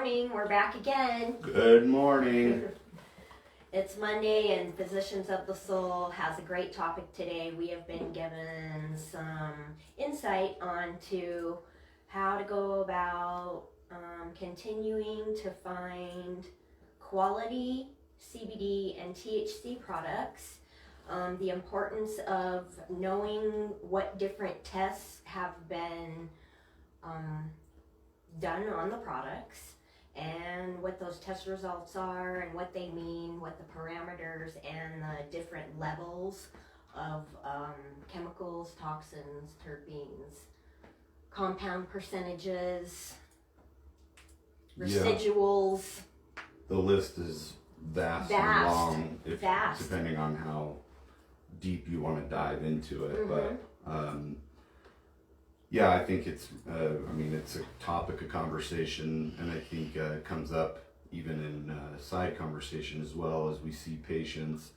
morning. We're back again. Good morning. It's Monday, and Physicians of the Soul has a great topic today. We have been given some insight onto how to go about continuing to find quality CBD and THC products, the importance of knowing what different tests have been done on the products, and what those test results are and what they mean, what the parameters and the different levels of chemicals, toxins, terpenes, compound percentages, residuals. The list is vast and long, depending on how deep you want to dive into it. But yeah, I think it's it's a topic of conversation, and I think it comes up even in side conversation as well as we see patients.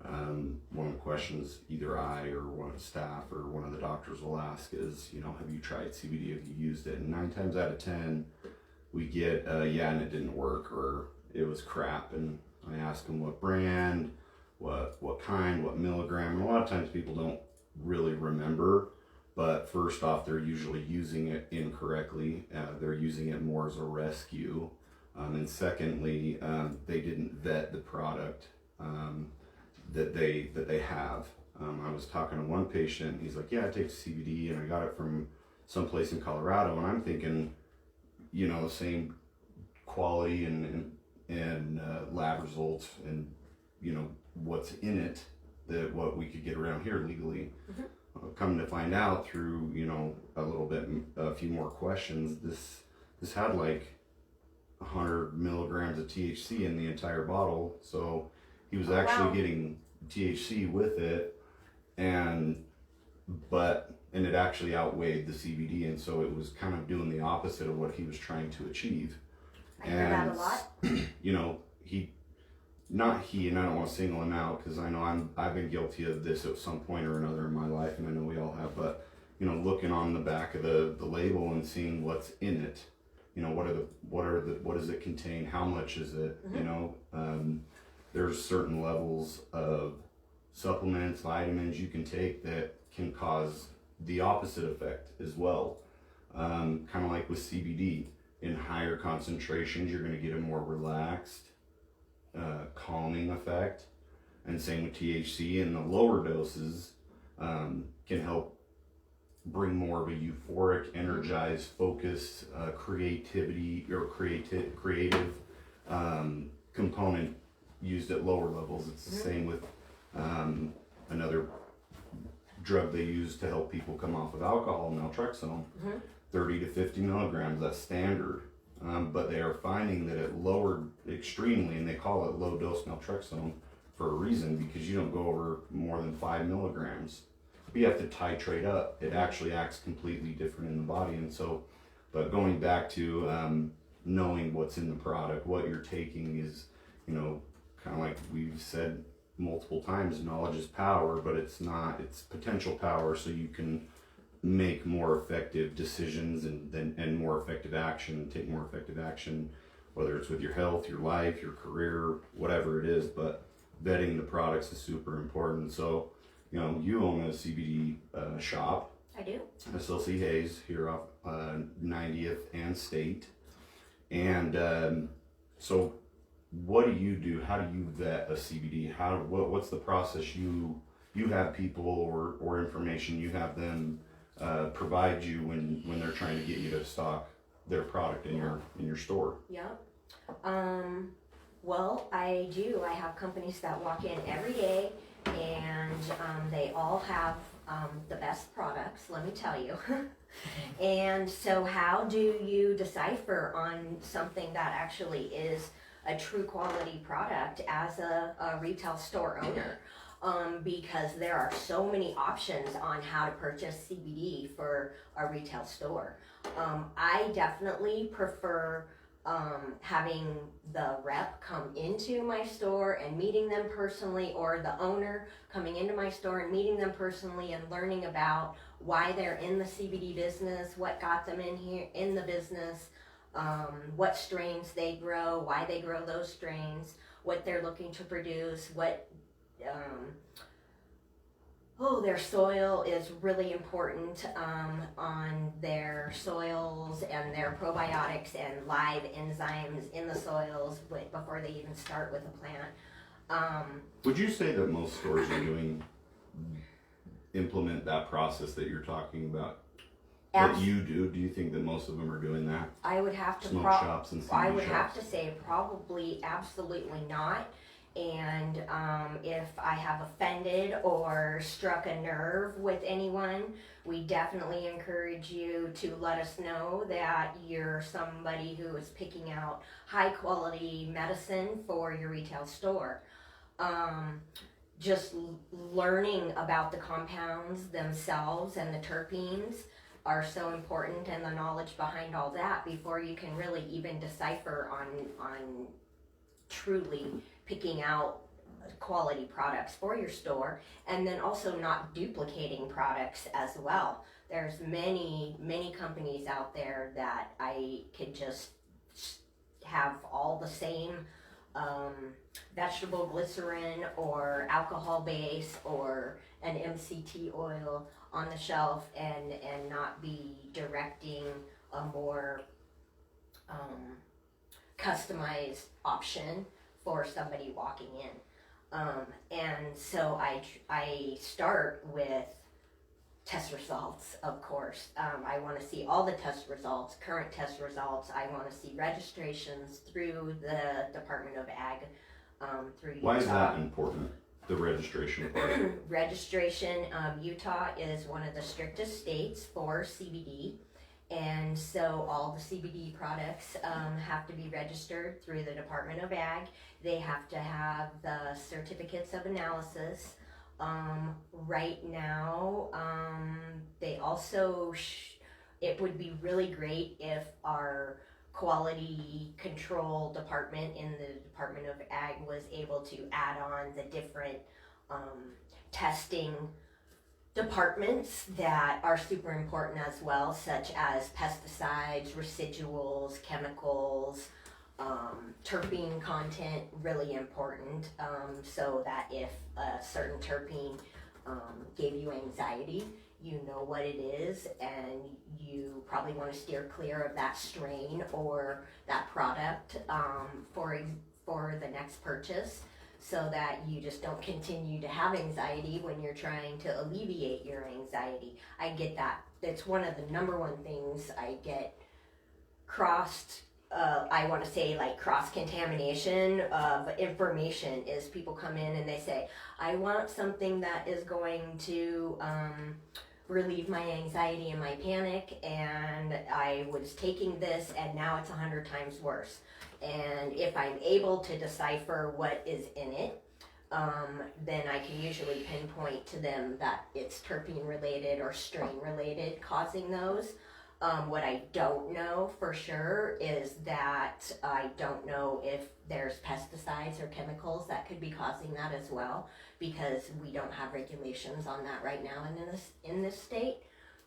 One of the questions either I or one of the staff or one of the doctors will ask is, have you tried CBD? Have you used it? And 9 times out of 10, we get, yeah, and it didn't work, or it was crap. And I ask them what brand, what kind, what milligram. And a lot of times people don't really remember, but first off, they're usually using it incorrectly. They're using it more as a rescue. And secondly, they didn't vet the product that they have. I was talking to one patient, he's like, yeah, I take CBD and I got it from someplace in Colorado. And I'm thinking, the same quality and lab results and, what's in it, that what we could get around here legally. Coming to find out through, a few more questions, this had like 100 milligrams of THC in the entire bottle. So he was actually getting THC with it, and it actually outweighed the CBD, and so it was kind of doing the opposite of what he was trying to achieve. I hear that a lot. And I don't want to single him out, because I know I've been guilty of this at some point or another in my life, and I know we all have, but looking on the back of the label and seeing what's in it, what does it contain, how much is it, there's certain levels of supplements, vitamins you can take that can cause the opposite effect as well. Kind of like with CBD, in higher concentrations, you're going to get a more relaxed, calming effect, and same with THC. In the lower doses can help bring more of a euphoric, energized, focused, creativity or creative component used at lower levels. It's the same with another drug they use to help people come off of alcohol, naltrexone, 30 to 50 milligrams, that's standard. But they are finding that it lowered extremely, and they call it low dose naltrexone for a reason, because you don't go over more than 5 milligrams. You have to titrate up. It actually acts completely different in the body. And so, but going back to knowing what's in the product, what you're taking is, kind of like we've said multiple times, knowledge is power, but it's not, it's potential power, so you can make more effective decisions and more effective action, take more effective action, whether it's with your health, your life, your career, whatever it is. But vetting the products is super important. So, you own a CBD shop. I do. SLC Haze here off 90th and State. And so what do you do? How do you vet a CBD? What's the process? You have people or information you have them provide you when they're trying to get you to stock their product in your store. Yeah. Well, I do. I have companies that walk in every day, and they all have the best products, let me tell you. And so how do you decipher on something that actually is a true quality product as a retail store owner? Because there are so many options on how to purchase CBD for a retail store. I definitely prefer having the rep come into my store and meeting them personally, or the owner coming into my store and meeting them personally and learning about why they're in the CBD business, what got them in the business, what strains they grow, why they grow those strains, what they're looking to produce, what their soil is really important on their soils and their probiotics and live enzymes in the soils before they even start with a plant. Would you say that most stores are implement that process that you're talking about? That you do? Do you think that most of them are doing that? I would have to smoke shops and CBD I would shops? have to say probably absolutely not. And if I have offended or struck a nerve with anyone, we definitely encourage you to let us know that you're somebody who is picking out high quality medicine for your retail store. Just learning about the compounds themselves and the terpenes are so important, and the knowledge behind all that before you can really even decipher on truly picking out quality products for your store, and then also not duplicating products as well. There's many companies out there that I could just have all the same vegetable glycerin or alcohol base or an MCT oil on the shelf and not be directing a more customized option for somebody walking in. And so I start with test results, of course. I want to see all the test results, current test results. I want to see registrations through the Department of Ag, through Utah. Why is that important, the registration part? Registration, Utah is one of the strictest states for CBD. And so all the CBD products have to be registered through the Department of Ag. They have to have the certificates of analysis. Right now, they also, it would be really great if our quality control department in the Department of Ag was able to add on the different testing departments that are super important as well, such as pesticides, residuals, chemicals, terpene content, really important, so that if a certain terpene gave you anxiety, you know what it is, and you probably want to steer clear of that strain or that product for the next purchase, so that you just don't continue to have anxiety when you're trying to alleviate your anxiety. I get that. It's one of the number one things I get I want to say like cross-contamination of information is people come in and they say, I want something that is going to relieve my anxiety and my panic, and I was taking this and now it's 100 times worse. And if I'm able to decipher what is in it, then I can usually pinpoint to them that it's terpene related or strain related causing those. What I don't know for sure is that I don't know if there's pesticides or chemicals that could be causing that as well, because we don't have regulations on that right now in this state,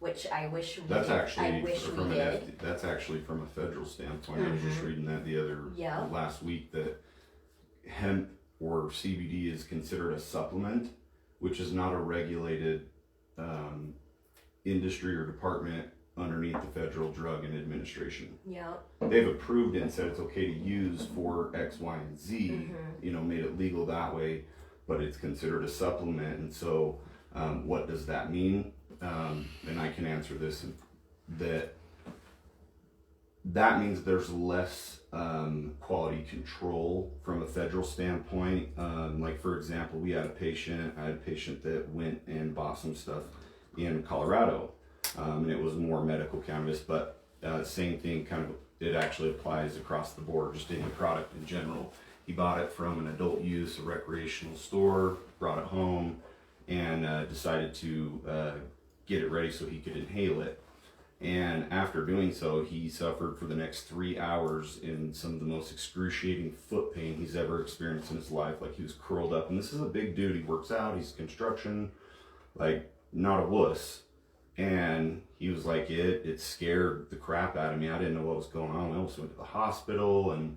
which I wish we That's did. actually I wish we did. That's actually from a federal standpoint. I was just reading that last week, that hemp or CBD is considered a supplement, which is not a regulated industry or department underneath the Federal Drug and Administration. Yeah. They've approved it and said it's okay to use for X, Y, and Z, made it legal that way, but it's considered a supplement. And so what does that mean? And I can answer this, that means there's less quality control from a federal standpoint. Like for example, I had a patient that went and bought some stuff in Colorado, and it was more medical cannabis, but same thing, it actually applies across the board, just any product in general. He bought it from an adult use, a recreational store, brought it home, and decided to get it ready so he could inhale it. And after doing so, he suffered for the next 3 hours in some of the most excruciating foot pain he's ever experienced in his life. Like, he was curled up, and this is a big dude. He works out, he's construction, like not a wuss. And he was like, it scared the crap out of me. I didn't know what was going on. I almost went to the hospital, and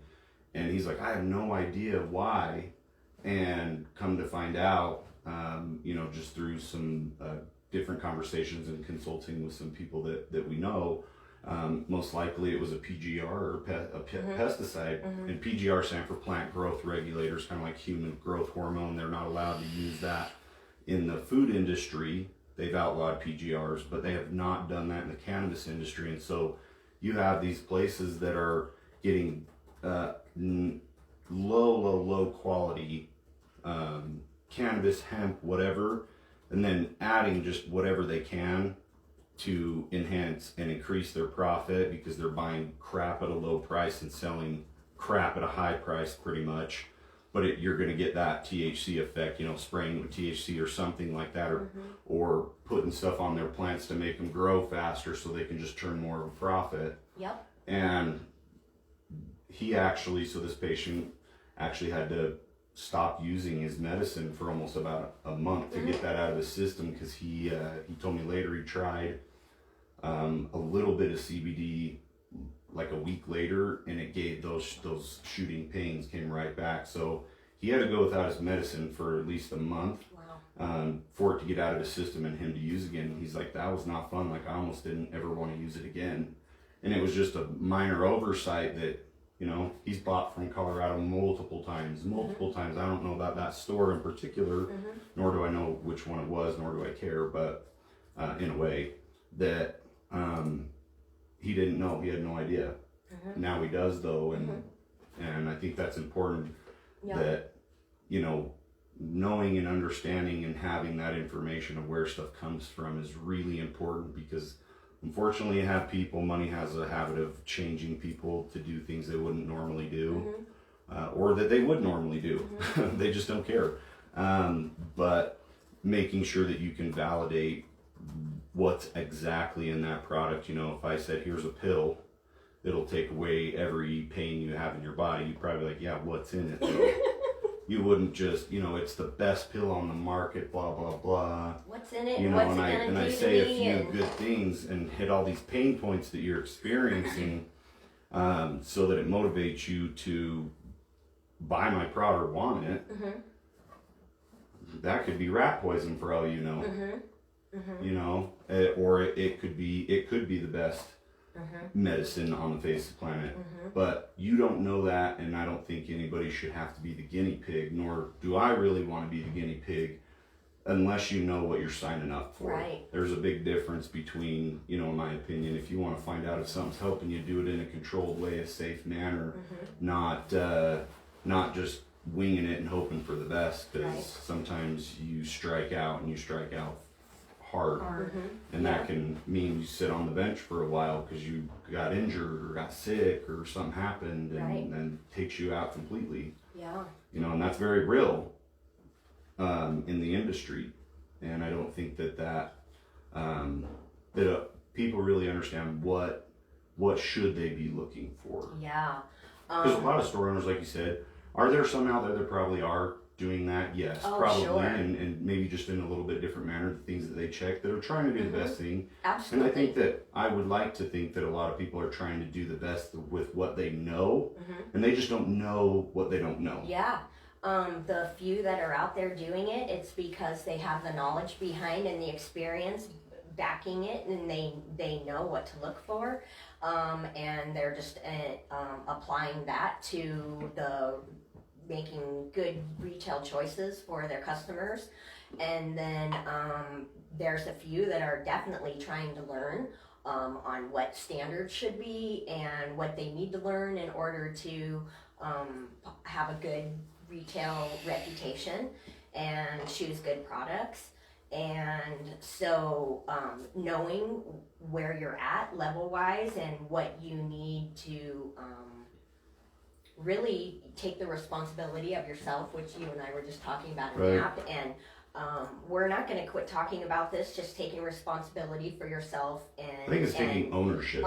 he's like, I have no idea why. And come to find out, just through some different conversations and consulting with some people that we know, most likely it was a PGR or pesticide. And PGR stands for plant growth regulators, kind of like human growth hormone. They're not allowed to use that in the food industry. They've outlawed PGRs, but they have not done that in the cannabis industry. And so you have these places that are getting low quality cannabis, hemp, whatever, and then adding just whatever they can to enhance and increase their profit, because they're buying crap at a low price and selling crap at a high price pretty much. But you're going to get that THC effect, spraying with THC or something like that, or putting stuff on their plants to make them grow faster so they can just turn more of a profit. Yep. And this patient actually had to stop using his medicine for almost about a month to get that out of his system, because he told me later he tried a little bit of CBD like a week later, and it gave those shooting pains came right back. So he had to go without his medicine for at least a month. Wow. For it to get out of his system and him to use again. He's like, that was not fun. Like, I almost didn't ever want to use it again. And it was just a minor oversight that, he's bought from Colorado multiple times. I don't know about that store in particular, nor do I know which one it was, nor do I care, but in a way that he didn't know. He had no idea. Now he does, though, and I think that's important. That knowing and understanding and having that information of where stuff comes from is really important, because unfortunately money has a habit of changing people to do things they wouldn't normally do, or that they would normally do. They just don't care. But making sure that you can validate what's exactly in that product. If I said, here's a pill, it'll take away every pain you have in your body, you'd probably be like, yeah, what's in it though? You wouldn't just, it's the best pill on the market, blah, blah, blah. What's in it? What's it gonna do I to say me? a few good things and hit all these pain points that you're experiencing, so that it motivates you to buy my product or want it. That could be rat poison for all you know. Or it could be the best medicine on the face of the planet. But you don't know that, and I don't think anybody should have to be the guinea pig, nor do I really want to be the guinea pig, unless you know what you're signing up for. Right. There's a big difference between, in my opinion, if you want to find out if something's helping you, do it in a controlled way, a safe manner, not just winging it and hoping for the best, because sometimes you strike out hard. And that can mean you sit on the bench for a while because you got injured or got sick or something happened, and takes you out completely. And that's very real in the industry. And I don't think that people really understand what should they be looking for. Because a lot of store owners, like you said, are there some out there that probably are doing that? Yes, probably, sure. and maybe just in a little bit different manner, the things that they check that are trying to do the best thing. Absolutely. And I think that I would like to think that a lot of people are trying to do the best with what they know, and they just don't know what they don't know. The few that are out there doing it, it's because they have the knowledge behind and the experience backing it, and they know what to look for, and they're just applying that to making good retail choices for their customers. And then there's a few that are definitely trying to learn on what standards should be and what they need to learn in order to have a good retail reputation and choose good products. And so knowing where you're at level-wise and what you need to really take the responsibility of yourself, which you and I were just talking about in the app, and we're not going to quit talking about this, just taking responsibility for yourself. And I think it's taking ownership.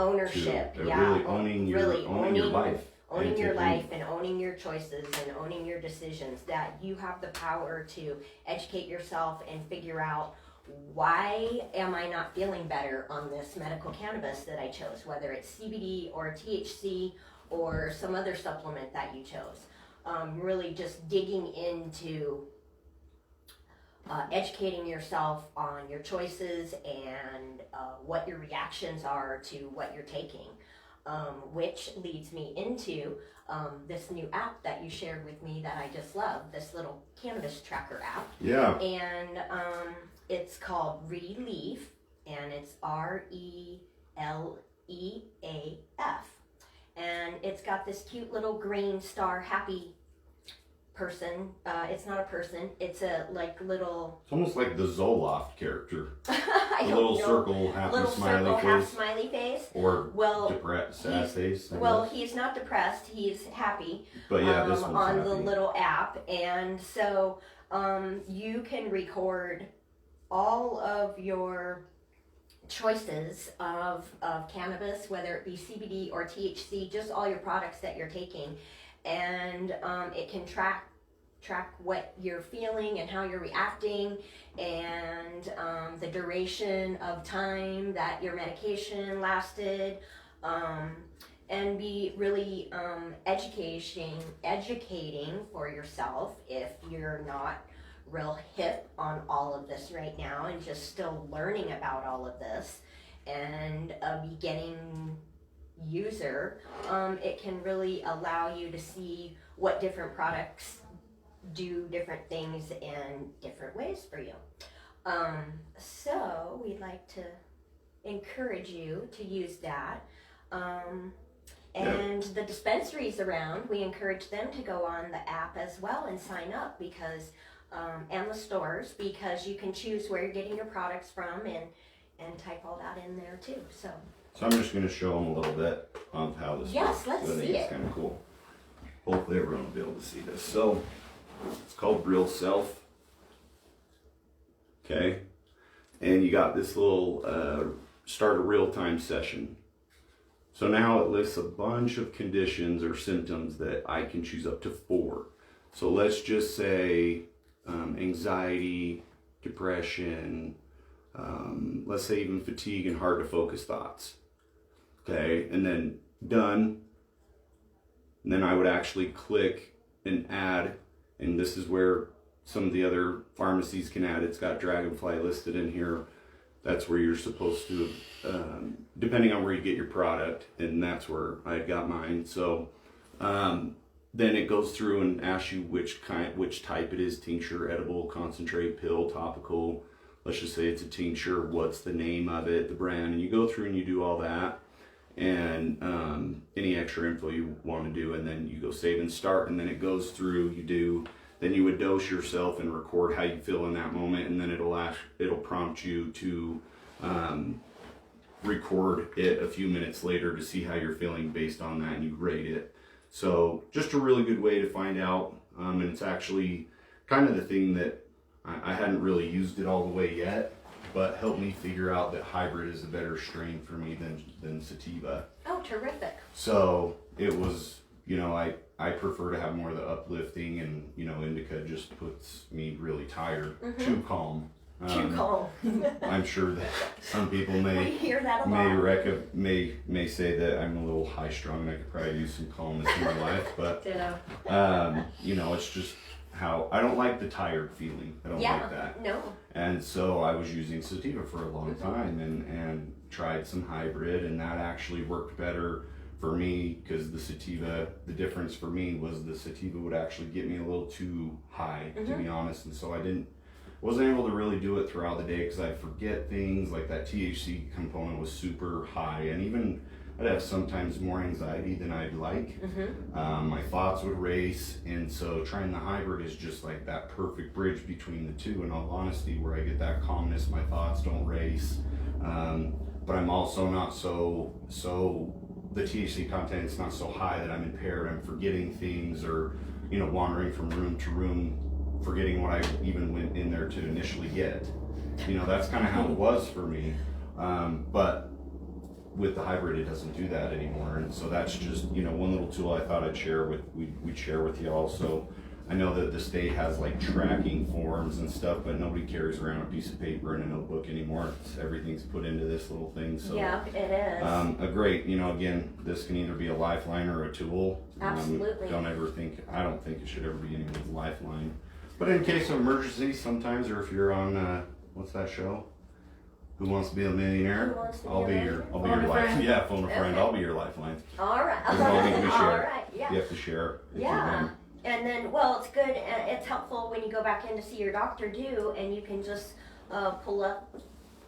Too. Yeah. Owning your life. Owning your life and owning your choices and owning your decisions, that you have the power to educate yourself and figure out why am I not feeling better on this medical cannabis that I chose, whether it's CBD or THC or some other supplement that you chose. Really just digging into educating yourself on your choices and what your reactions are to what you're taking, which leads me into this new app that you shared with me that I just love, this little cannabis tracker app. Yeah. And it's called RealSelf, and it's ReLeaf. And it's got this cute little green star happy person. It's not a person, it's a little... It's almost like the Zoloft character. I The don't little know. circle, happy Little smiley circle, face. half smiley face. Or Well, depressed, sad face. I Well, guess. he's not depressed, he's happy. But yeah, this one's on happy. the little app. And so you can record all of your choices of cannabis, whether it be CBD or THC, just all your products that you're taking, and it can track what you're feeling and how you're reacting, and the duration of time that your medication lasted, and be really educating for yourself if you're not real hip on all of this right now and just still learning about all of this, and a beginning user. It can really allow you to see what different products do different things in different ways for you. So we'd like to encourage you to use that. And the dispensaries around, we encourage them to go on the app as well and sign up, because and the stores, because you can choose where you're getting your products from and type all that in there too. So I'm just going to show them a little bit of how this Yes, works. let's I think see it's it. kind of cool. Hopefully everyone will be able to see this. So it's called RealSelf. Okay. And you got this little start a real-time session. So now it lists a bunch of conditions or symptoms that I can choose up to 4. So let's just say anxiety, depression, let's say even fatigue and hard to focus thoughts. Okay, and then done. And then I would actually click and add, and this is where some of the other pharmacies can add. It's got Dragonfly listed in here. That's where you're supposed to, depending on where you get your product, and that's where I got mine. So then it goes through and asks you which type it is: tincture, edible, concentrate, pill, topical. Let's just say it's a tincture. What's the name of it, the brand, and you go through and you do all that, and any extra info you want to do, and then you go save and start, and then it goes through. Then you would dose yourself and record how you feel in that moment, and then it'll prompt you to record it a few minutes later to see how you're feeling based on that, and you rate it. So just a really good way to find out, and it's actually kind of the thing that I hadn't really used it all the way yet, but helped me figure out that hybrid is a better strain for me than Sativa. Oh, terrific. So it was, I prefer to have more of the uplifting, and indica just puts me really tired, too calm. Too calm. I'm sure that some people We may hear that a lot. may say that I'm a little high strung and I could probably use some calmness in my life, but Ditto. it's just how I don't like the tired feeling. I don't like that. No. And so I was using Sativa for a long time and tried some hybrid, and that actually worked better for me, because the difference for me was the Sativa would actually get me a little too high, to be honest, and so I wasn't able to really do it throughout the day because I'd forget things. Like that THC component was super high, and even I'd have sometimes more anxiety than I'd like. My thoughts would race, and so trying the hybrid is just like that perfect bridge between the two, in all honesty, where I get that calmness, my thoughts don't race, but I'm also not so the THC content is not so high that I'm impaired. I'm forgetting things, or wandering from room to room, forgetting what I even went in there to initially get. That's kind of how it was for me. But with the hybrid, it doesn't do that anymore. And so that's just, one little tool I thought we'd share with y'all. So, I know that the state has like tracking forms and stuff, but nobody carries around a piece of paper and a notebook anymore. Everything's put into this little thing. So Yeah, it is. a great, again, this can either be a lifeline or a tool. Absolutely. I don't think it should ever be anyone's lifeline. But in case of emergency, sometimes, or if you're on, what's that show? Who Wants to Be a Millionaire? Who Wants to Be I'll a be Millionaire? your Phone a life. friend? Yeah, phone a friend. Okay. I'll be your lifeline. All right. As long as we share. All right. Yeah. You have to share. If you Yeah. can. And then, well, it's good. It's helpful when you go back in to see your doctor too, and you can just pull up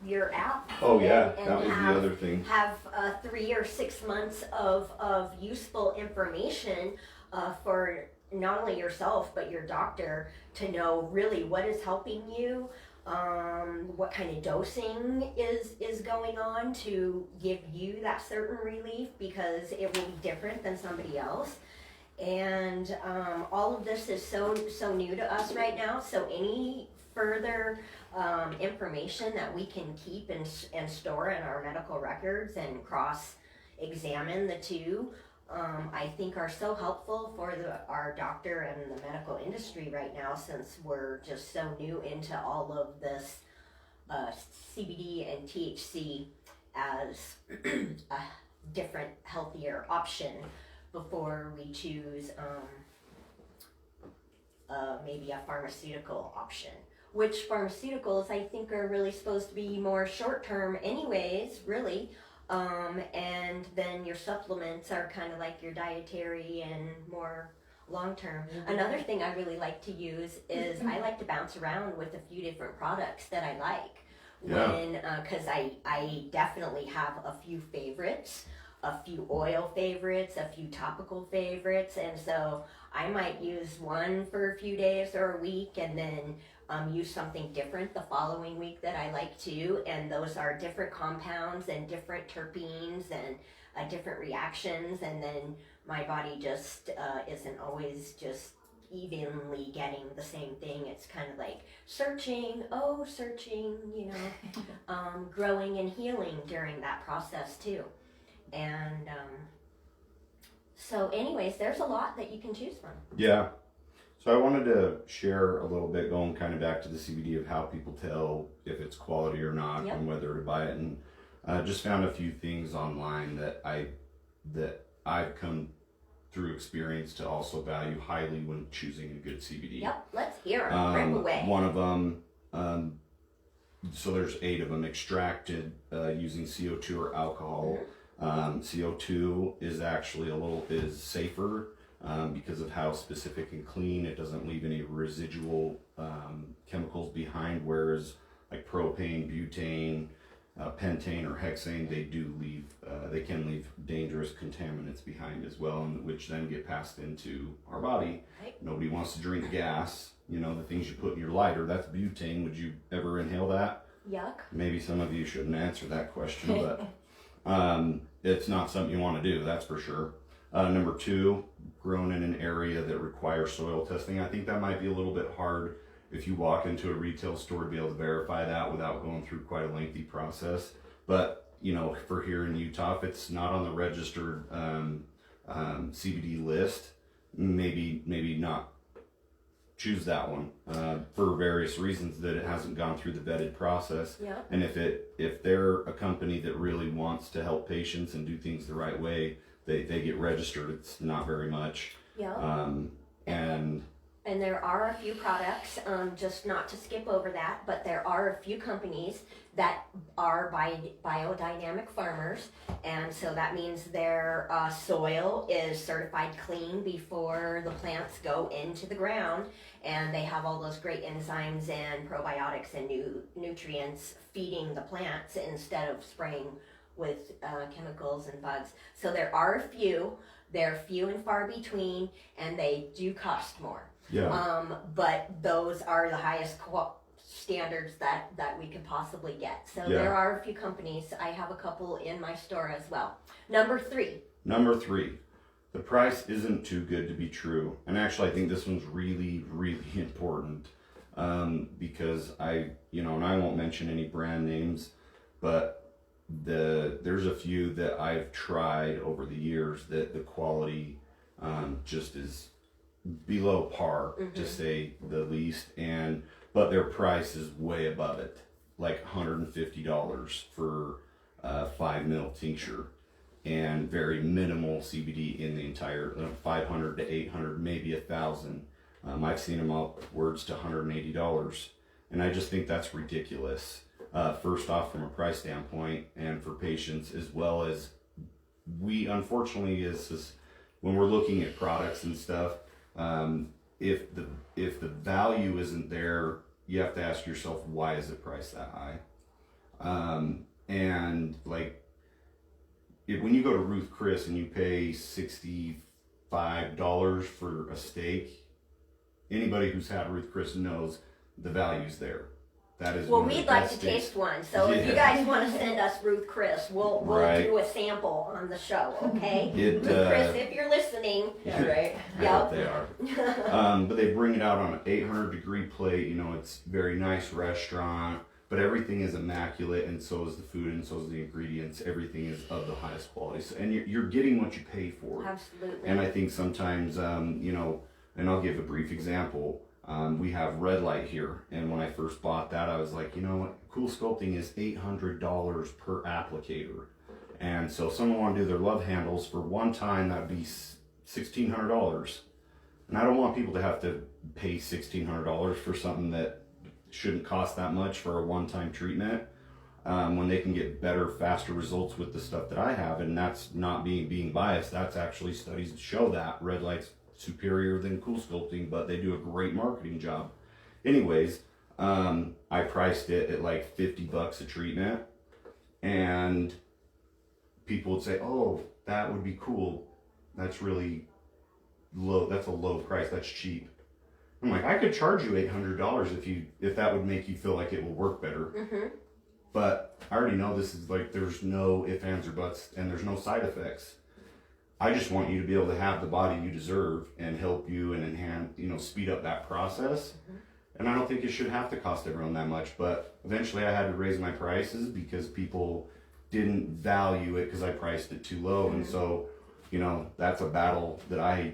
your app. Oh yeah, and that was have, the other thing. Have 3 or 6 months of useful information for not only yourself but your doctor to know really what is helping you, what kind of dosing is going on to give you that certain relief, because it will be different than somebody else. And all of this is so new to us right now, so any further information that we can keep and store in our medical records and cross examine the two, I think are so helpful for our doctor and the medical industry right now, since we're just so new into all of this CBD and THC as a different, healthier option before we choose maybe a pharmaceutical option. Which pharmaceuticals I think are really supposed to be more short-term anyways, really. And then your supplements are kind of like your dietary and more long-term. Another thing I really like to use is I like to bounce around with a few different products that I like. Yeah. Because I definitely have a few favorites, a few oil favorites, a few topical favorites, and so I might use one for a few days or a week, and then use something different the following week that I like too, and those are different compounds and different terpenes and different reactions, and then my body just isn't always just evenly getting the same thing. It's kind of like searching, growing and healing during that process too. And so anyways, there's a lot that you can choose from. Yeah. So I wanted to share a little bit, going kind of back to the CBD, of how people tell if it's quality or not. Yep. And whether to buy it. And just found a few things online that I've come through experience to also value highly when choosing a good CBD. Yep, let's hear them. Rip away. One of them, so there's 8 of them extracted using CO2 or alcohol. CO2 is actually is safer because of how specific and clean. It doesn't leave any residual chemicals behind, whereas like propane, butane, pentane, or hexane, they can leave dangerous contaminants behind as well, and which then get passed into our body. Right. Nobody wants to drink gas. The things you put in your lighter, that's butane. Would you ever inhale that? Yuck. Maybe some of you shouldn't answer that question, but it's not something you want to do, that's for sure. Number 2, grown in an area that requires soil testing. I think that might be a little bit hard if you walk into a retail store to be able to verify that without going through quite a lengthy process. But, for here in Utah, if it's not on the registered CBD list, maybe not choose that one for various reasons, that it hasn't gone through the vetted process. Yeah. And if they're a company that really wants to help patients and do things the right way, they get registered. It's not very much. Yeah. And there are a few products, just not to skip over that, but there are a few companies that are Biodynamic Farmers, and so that means their soil is certified clean before the plants go into the ground, and they have all those great enzymes and probiotics and nutrients feeding the plants instead of spraying with chemicals and bugs. So there are a few. They're few and far between, and they do cost more. Yeah. But those are the highest standards that we could possibly get. So there are a few companies. I have a couple in my store as well. Number 3. The price isn't too good to be true. And actually, I think this one's really, really important because and I won't mention any brand names, but there's a few that I've tried over the years that the quality just is below par, to say the least, but their price is way above it, like $150 for a 5 ml tincture, and very minimal CBD in the entire 500 to 800, maybe 1,000. I've seen them upwards to $180, and I just think that's ridiculous. First off, from a price standpoint, and for patients, as well as we unfortunately is when we're looking at products and stuff. If the value isn't there, you have to ask yourself, why is it priced that high? And like, when you go to Ruth Chris and you pay $65 for a steak, anybody who's had Ruth Chris knows the value's there. That is well, we'd like to taste one. So if you guys want to send us Ruth Chris, we'll do a sample on the show, okay? Ruth Chris, if you're listening. Yeah, right? I hope they are. But they bring it out on an 800-degree plate. You know, it's a very nice restaurant, but everything is immaculate, and so is the food, and so is the ingredients. Everything is of the highest quality. So, and you're getting what you pay for. Absolutely. And I think sometimes, you know, and I'll give a brief example. We have Red Light here, and when I first bought that, I was like, you know what, Cool Sculpting is $800 per applicator, and so if someone wanted to do their love handles for one time, that'd be $1,600, and I don't want people to have to pay $1,600 for something that shouldn't cost that much for a one-time treatment, when they can get better, faster results with the stuff that I have. And that's not being biased. That's actually studies that show that Red Light's superior than Cool Sculpting, but they do a great marketing job. Anyways, I priced it at like $50 a treatment, and people would say, oh, that would be cool. That's really low. That's a low price. That's cheap. I'm like, I could charge you $800 if that would make you feel like it will work better. But I already know this is like, there's no ifs, ands, or buts, and there's no side effects. I just want you to be able to have the body you deserve and help you and enhance, you know, speed up that process. And I don't think it should have to cost everyone that much, but eventually I had to raise my prices because people didn't value it because I priced it too low. And so, you know, that's a battle that I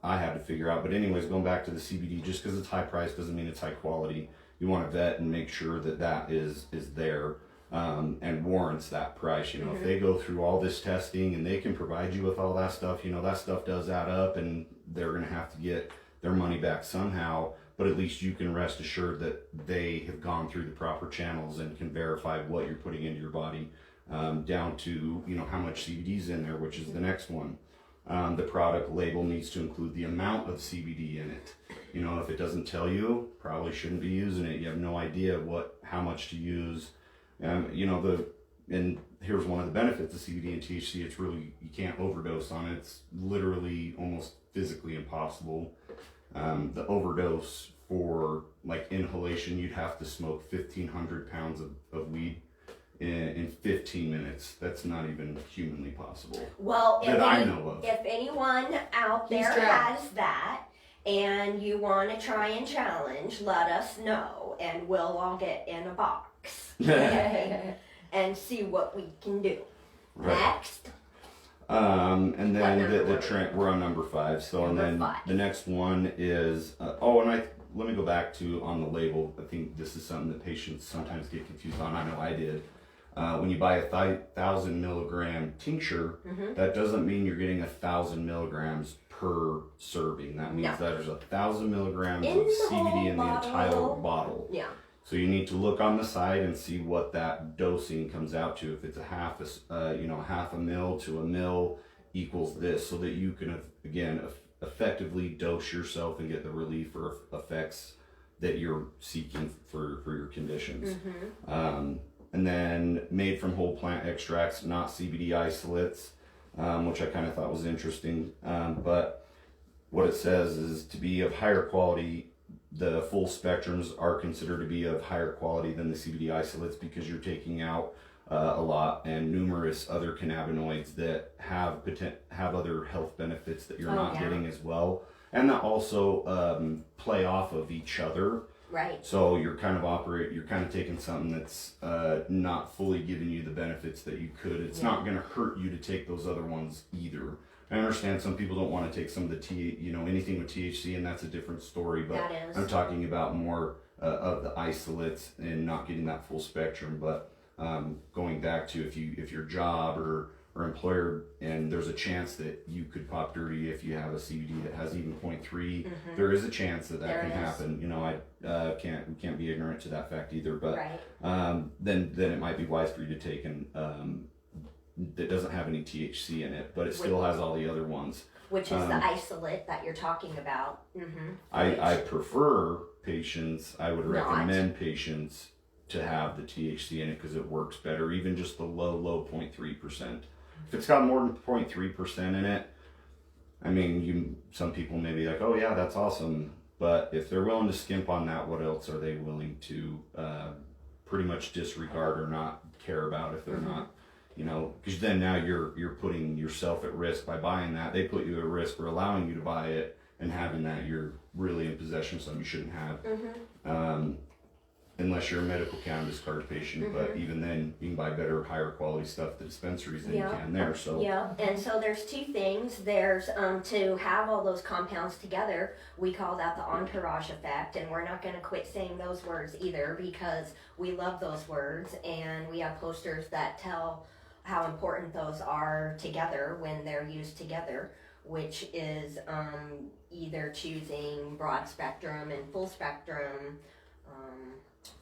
had to figure out. But anyways, going back to the CBD, just because it's high price doesn't mean it's high quality. You want to vet and make sure that that is there. And warrants that price. You know, if they go through all this testing and they can provide you with all that stuff, you know, that stuff does add up, and they're going to have to get their money back somehow. But at least you can rest assured that they have gone through the proper channels and can verify what you're putting into your body, down to, you know, how much CBD is in there, which is the next one. The product label needs to include the amount of CBD in it. You know, if it doesn't tell you, probably shouldn't be using it. You have no idea how much to use. You know, and here's one of the benefits of CBD and THC. It's really, you can't overdose on it. It's literally almost physically impossible. The overdose for like inhalation, you'd have to smoke 1,500 pounds of weed in 15 minutes. That's not even humanly possible. Well, I know of. If anyone out there has that and you want to try and challenge, let us know, and we'll all get in a box. And see what we can do. Right. Next. And then the trend, we're on number 5. So number and then 5. The next one is let me go back to on the label. I think this is something that patients sometimes get confused on. I know I did. When you buy a 1,000 milligram tincture, that doesn't mean you're getting 1,000 milligrams per serving. That means that there's 1,000 milligrams of CBD in the entire bottle. Yeah. So you need to look on the side and see what that dosing comes out to. If it's half a mil to a mil equals this, so that you can again effectively dose yourself and get the relief or effects that you're seeking for your conditions. And then made from whole plant extracts, not CBD isolates, which I kind of thought was interesting. But what it says is to be of higher quality. The full spectrums are considered to be of higher quality than the CBD isolates because you're taking out a lot and numerous other cannabinoids that have other health benefits that you're not getting as well, and that also play off of each other. Right. So you're kind of taking something that's not fully giving you the benefits that you could. It's not going to hurt you to take those other ones either. I understand some people don't want to take some of the anything with THC, and that's a different story. But That is. I'm talking about more of the isolates and not getting that full spectrum. But going back to if your job or employer, and there's a chance that you could pop dirty if you have a CBD that has even 0.3. There is a chance that There can is. happen. You know, we can't be ignorant to that fact either. But Right. then it might be wise for you to take an that doesn't have any THC in it, but it still has all the other ones. Which is the isolate that you're talking about. I prefer patients, I would Not. recommend patients to have the THC in it because it works better, even just the low 0.3%. If it's got more than 0.3% in it, I mean, some people may be like, oh yeah, that's awesome. But if they're willing to skimp on that, what else are they willing to pretty much disregard or not care about if they're not, you know, because then now you're putting yourself at risk by buying that. They put you at risk for allowing you to buy it, and having that, you're really in possession of something you shouldn't have. Unless you're a medical cannabis card patient, but even then you can buy better, higher quality stuff at the dispensaries than you can there. So yeah, and so there's two things. There's to have all those compounds together, we call that the Entourage Effect, and we're not going to quit saying those words either because we love those words, and we have posters that tell how important those are together when they're used together, which is either choosing broad spectrum and full spectrum.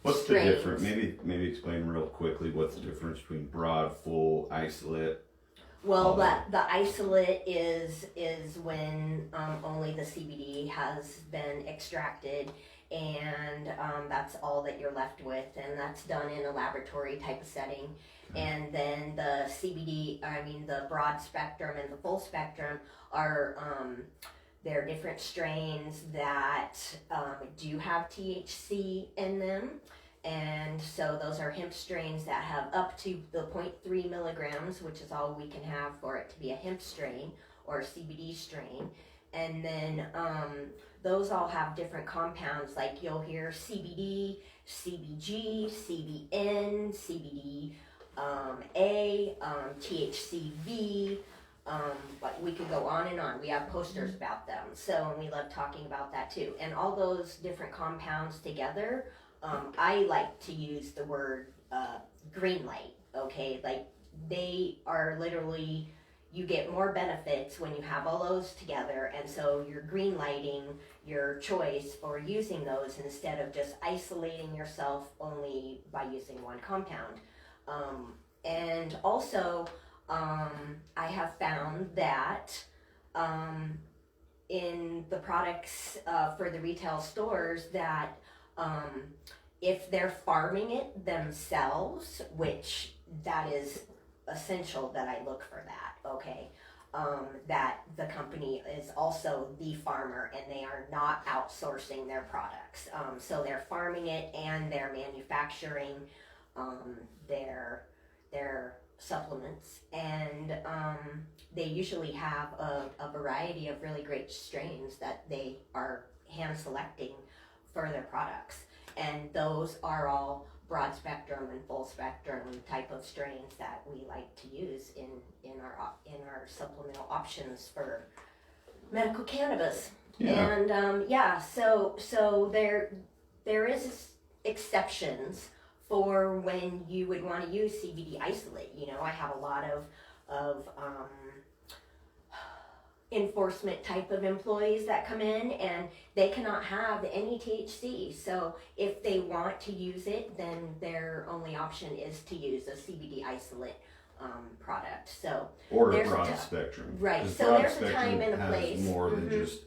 what's strains. the difference? Maybe explain real quickly what's the difference between broad, full, isolate. Well, the isolate is when only the CBD has been extracted, and that's all that you're left with, and that's done in a laboratory type of setting. And then the the broad spectrum and the full spectrum are they're different strains that do have THC in them. And so those are hemp strains that have up to the 0.3 milligrams, which is all we can have for it to be a hemp strain or a CBD strain. And then those all have different compounds, like you'll hear CBD, CBG, CBN, CBD A, THCV, but we could go on and on. We have posters about them, so we love talking about that too. And all those different compounds together, I like to use the word green light, okay? Like they are literally, you get more benefits when you have all those together, and so you're green lighting your choice for using those instead of just isolating yourself only by using one compound. And also, I have found that in the products for the retail stores that if they're farming it themselves, which that is essential that I look for that, okay, that the company is also the farmer and they are not outsourcing their products. So they're farming it and they're manufacturing their supplements, and they usually have a variety of really great strains that they are hand selecting for their products, and those are all broad spectrum and full spectrum type of strains that we like to use in our supplemental options for medical cannabis. Yeah. And so there is exceptions for when you would want to use CBD isolate. You know, I have a lot of enforcement type of employees that come in and they cannot have any THC. So if they want to use it, then their only option is to use a CBD isolate product. So Or a there's broad spectrum. Right. 'Cause So broad there's a time and a has place. more than just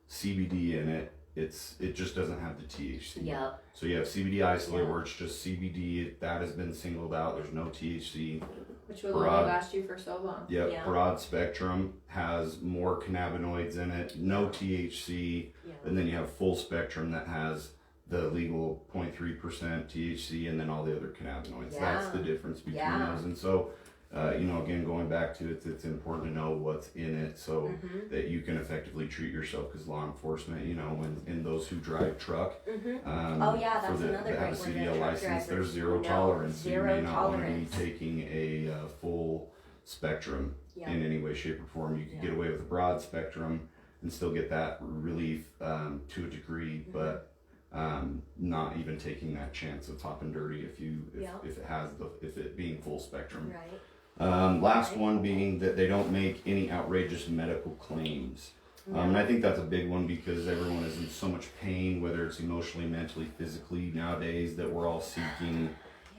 CBD in it. It just doesn't have the THC. Yeah. So you have CBD isolate where it's just CBD, that has been singled out, there's no THC. Which will Broad. only last you for so long. Yep, Yeah. broad spectrum has more cannabinoids in it, no THC, Yeah. and then you have full spectrum that has the legal 0.3% THC and then all the other cannabinoids. That's the difference between Yeah. those. And so, again, going back to it, it's important to know what's in it so that you can effectively treat yourself, because law enforcement, and those who drive truck, Oh yeah, that's that another have a great one. CDL The truck license, there's drivers zero know tolerance. So you zero may not want to be tolerance. taking a full spectrum Yeah. in any way, shape, or form. You could Yeah. get away with a broad spectrum and still get that relief to a degree, but not even taking that chance of top and dirty if it being full spectrum. Right. Last one being that they don't make any outrageous medical claims. And I think that's a big one because everyone is in so much pain, whether it's emotionally, mentally, physically nowadays, that we're all seeking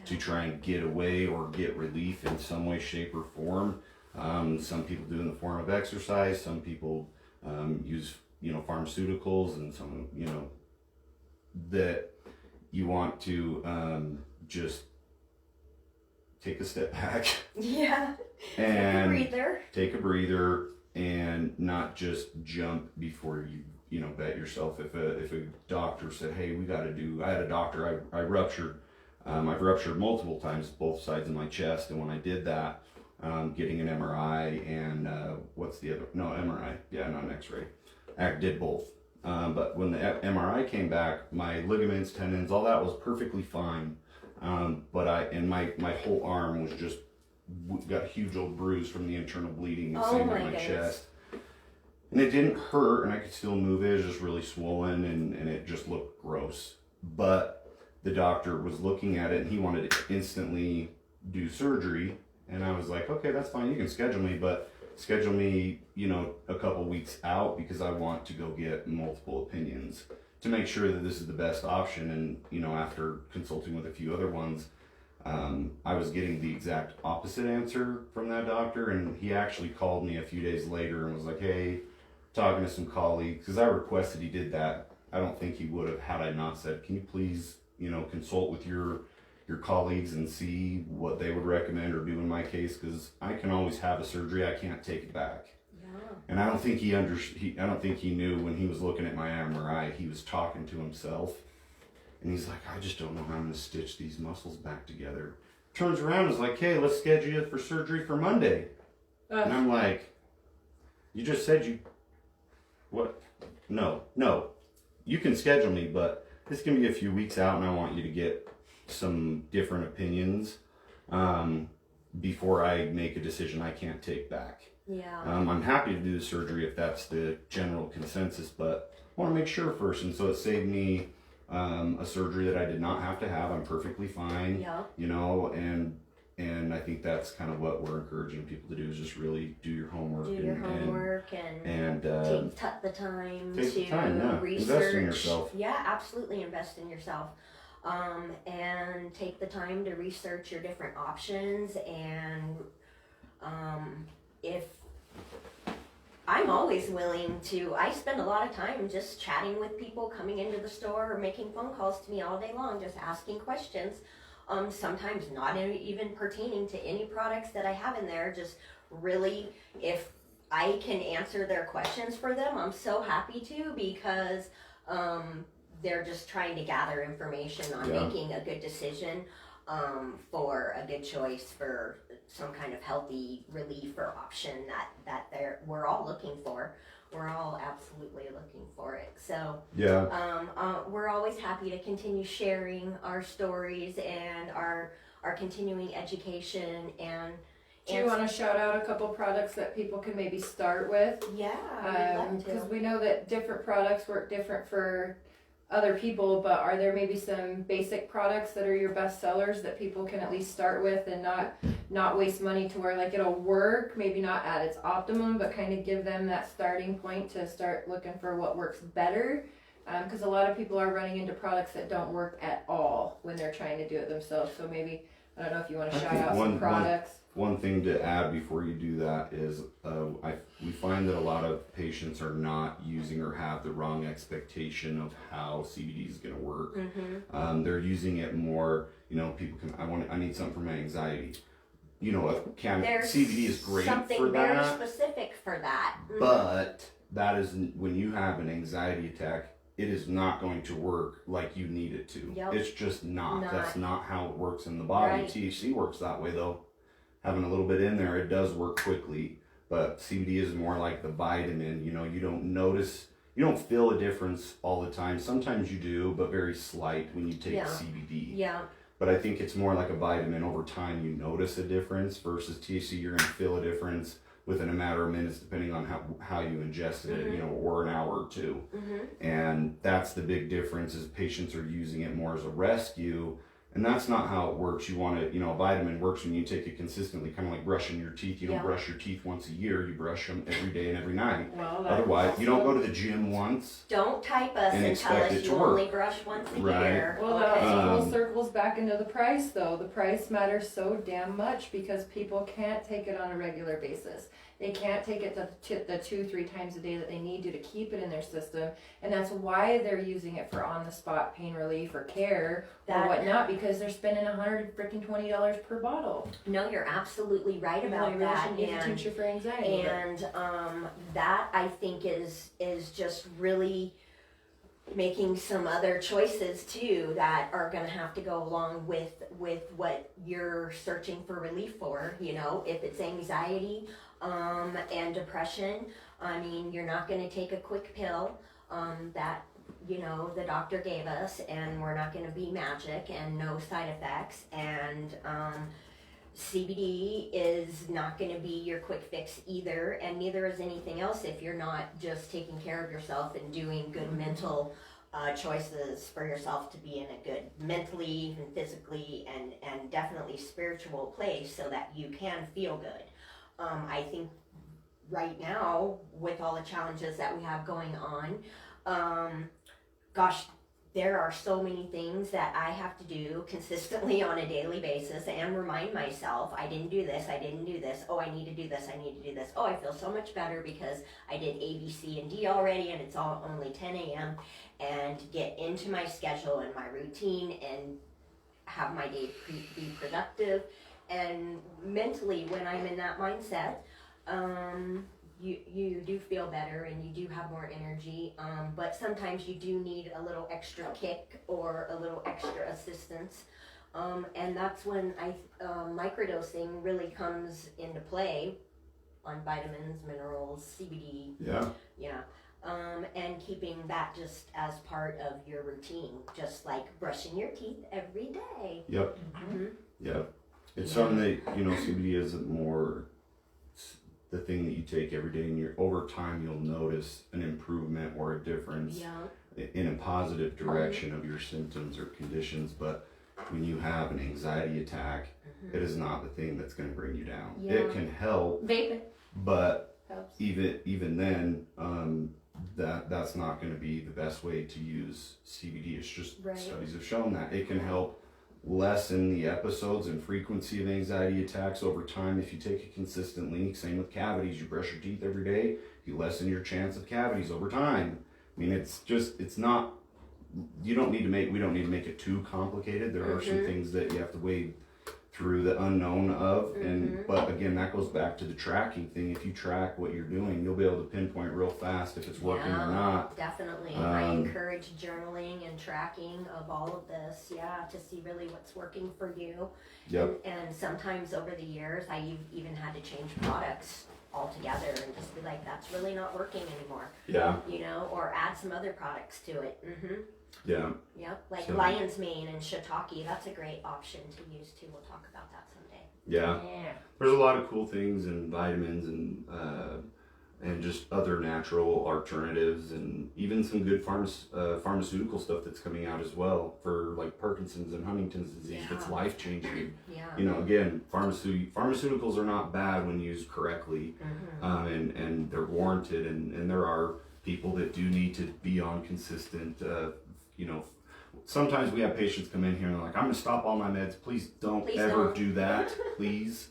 to try and get away or get relief in some way, shape, or form. Some people do in the form of exercise. Some people use, pharmaceuticals, and some, that you want to just take a step back. Yeah. And take a breather and not just jump before you bet yourself. If a doctor said, hey, I had a doctor, I ruptured, I've ruptured multiple times both sides of my chest, and when I did that, getting an MRI and MRI, not an X-ray. I did both. But when the MRI came back, my ligaments, tendons, all that was perfectly fine. But my whole arm was just got a huge old bruise from the internal bleeding and same in my chest. And it didn't hurt, and I could still move it. It was just really swollen, and it just looked gross. But the doctor was looking at it, and he wanted to instantly do surgery. And I was like, okay, that's fine. You can schedule me, but schedule me, a couple weeks out, because I want to go get multiple opinions to make sure that this is the best option. And, after consulting with a few other ones, I was getting the exact opposite answer from that doctor. And he actually called me a few days later and was like, hey, talking to some colleagues, because I requested he did that. I don't think he would have had I not said, can you please, consult with your colleagues and see what they would recommend or do in my case, because I can always have a surgery. I can't take it back. Yeah. And I don't think I don't think he knew when he was looking at my MRI, he was talking to himself. And he's like, I just don't know how I'm going to stitch these muscles back together. Turns around and is like, hey, let's schedule you for surgery for Monday. And I'm like, you just said what? No. You can schedule me, but this can be a few weeks out, and I want you to get some different opinions before I make a decision I can't take back. Yeah. I'm happy to do the surgery if that's the general consensus, but I want to make sure first. And so it saved me a surgery that I did not have to have. I'm perfectly fine. Yeah. And I think that's kind of what we're encouraging people to do, is just really do your homework. And take the time to research. Invest in yourself. Yeah, absolutely invest in yourself. And take the time to research your different options. And if I'm always willing to, I spend a lot of time just chatting with people coming into the store or making phone calls to me all day long, just asking questions. Sometimes not even pertaining to any products that I have in there, just really, if I can answer their questions for them, I'm so happy to, because they're just trying to gather information on making a good decision for a good choice for some kind of healthy relief or option that we're all looking for. We're all absolutely looking for it. So we're always happy to continue sharing our stories and our continuing education. And do you want to shout out a couple products that people can maybe start with? Yeah, because we know that different products work different for other people, but are there maybe some basic products that are your best sellers that people can at least start with and not waste money to where like it'll work, maybe not at its optimum, but kind of give them that starting point to start looking for what works better, because a lot of people are running into products that don't work at all when they're trying to do it themselves. So maybe, I don't know if you want to shout out some products. One thing to add before you do that is we find that a lot of patients are not using or have the wrong expectation of how CBD is going to work. Mm-hmm. They're using it more, people I need something for my anxiety. CBD is great for that. Something very specific for that. Mm-hmm. But that is, when you have an anxiety attack, it is not going to work like you need it to. Yep. It's just not. That's not how it works in the body. Right. THC works that way though. Having a little bit in there, it does work quickly, but CBD is more like the vitamin. You don't feel a difference all the time. Sometimes you do, but very slight when you take CBD. Yeah. but I think it's more like a vitamin. Over time, you notice a difference versus THC. You're gonna feel a difference within a matter of minutes, depending on how you ingested it, you know, or an hour or two. And that's the big difference. Is patients are using it more as a rescue. And that's not how it works. You want to, you know, a vitamin works when you take it consistently, kind of like brushing your teeth. You don't brush your teeth once a year. You brush them every day and every night. Well, Otherwise, you don't go to the gym once. Don't type us and tell us you only brush once a year. Well, that also circles back into the price, though. The price matters so damn much because people can't take it on a regular basis. They can't take it the 2-3 times a day that they need to keep it in their system, and that's why they're using it for on-the-spot pain relief or care or whatnot, because they're spending $120 per bottle. No, you're absolutely right about that. And a tincture for anxiety. And that I think is just really making some other choices too that are going to have to go along with what you're searching for relief for. You know, if it's anxiety and depression, I mean, you're not going to take a quick pill that, you know, the doctor gave us, and we're not going to be magic and no side effects. And CBD is not going to be your quick fix either, and neither is anything else if you're not just taking care of yourself and doing good mental choices for yourself to be in a good mentally and physically and definitely spiritual place so that you can feel good. I think right now, with all the challenges that we have going on, gosh, there are so many things that I have to do consistently on a daily basis and remind myself, I didn't do this, oh, I need to do this, oh, I feel so much better because I did A, B, C, and D already, and it's all only 10 a.m., and get into my schedule and my routine and have my day be productive. And mentally, when I'm in that mindset, you do feel better and you do have more energy, but sometimes you do need a little extra kick or a little extra assistance, and that's when microdosing really comes into play on vitamins, minerals, CBD. And keeping that just as part of your routine, just like brushing your teeth every day. It's something that, you know, CBD isn't more the thing that you take every day, and over time you'll notice an improvement or a difference in a positive direction of your symptoms or conditions. But when you have an anxiety attack, it is not the thing that's going to bring you down. It can help, but helps. even then, that's not going to be the best way to use CBD. It's just studies have shown that it can help lessen the episodes and frequency of anxiety attacks over time if you take it consistently. Same with cavities. You brush your teeth every day, you lessen your chance of cavities over time. I mean, it's not, we don't need to make it too complicated. There are some things that you have to wade through the unknown of, but again, that goes back to the tracking thing. If you track what you're doing, you'll be able to pinpoint real fast if it's working or not. Definitely. I encourage journaling and tracking of all of this, to see really what's working for you. And sometimes over the years, I even had to change products altogether and just be like, that's really not working anymore. You know, or add some other products to it. Like lion's mane and shiitake, that's a great option to use too. We'll talk about that someday. There's a lot of cool things and vitamins and just other natural alternatives, and even some good pharmaceutical stuff that's coming out as well for like Parkinson's and Huntington's disease. That's life changing. You know, again, pharmaceuticals are not bad when used correctly, and they're warranted, and there are people that do need to be on consistent. You know, sometimes we have patients come in here and they're like, I'm going to stop all my meds. Please don't do that, please.